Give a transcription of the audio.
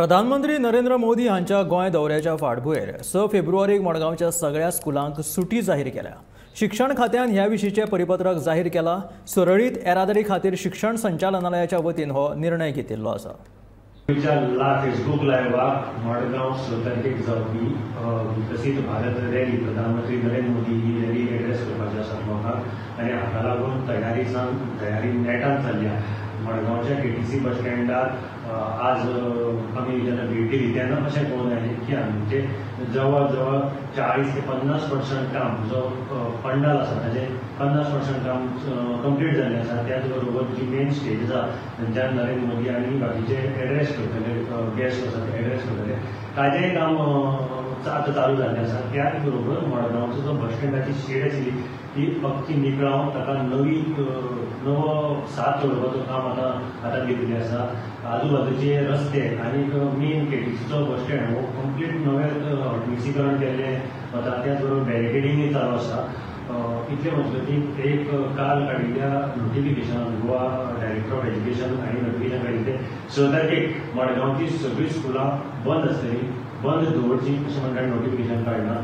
प्रधानमंत्री नरेंद्र मोदी हांच्या गोंय दौऱ्याच्या फाटभुंयेर 6 फेब्रुवारीक मडगांवच्या सगळ्या स्कुलांक सुटी जाहीर केल्या। शिक्षण खात्यान ह्या विशींचे परिपत्रक जाहीर केला। सुरळीत येरादारी खातीर शिक्षण संचालनालयाच्या वतीन हो निर्णय घेतिल्लो आसा। फेसबुक लायव्हाक मडगांव 6 तारखेक जावपी विकसीत भारत रॅली प्रधानमंत्री नरेंद्र मोदी ही रॅली एड्रेस करपाची आसा लोकांक आनी हाका लागून तयारी नेटान चल्ल्या। मडगांवच्या केटीसी बस स्टँडार आज आमी जेन्ना भेट दिली तेन्ना अशें पळोवन आयलें की आमचे जवळ जवळ 40 ते 50% काम जो पंडाल आसा ताजें 50% काम कंप्लीट जाल्लें आसा। त्याच बरोबर जी मेन स्टेज आसा थंयच्यान नरेंद्र मोदी आनी बाकीचे एड्रेस करतले, गेस्ट आसा ते एड्रेस करतले, ताजेंय काम आतां चालू जाल्लें आसा। त्याच बरोबर मडगांवचो जो बस स्टँडाची शेड आशिल्ली ती अख्खी निकळावन ताका नवो साथ जोडपाचो काम आतां घेतिल्लें आसा। आजूबाजूचे रस्ते आनी मेन केटीसीचो बस स्टँड हो कंप्लीट नवें हॉटमिक्सीकरण केल्लें वता। त्याच बरोबर बॅरिकेडिंगूय चालू आसा। इतले मजगतीं एक काल काडिल्ल्या notification Goa director of education आनी नोटिफिकेशन काडिल्लें तें 6 तारखेक मडगांवची सगळीं स्कुलां बंद आसतलीं, बंद दवरचीं अशें म्हणटा नोटिफिकेशन काडलां।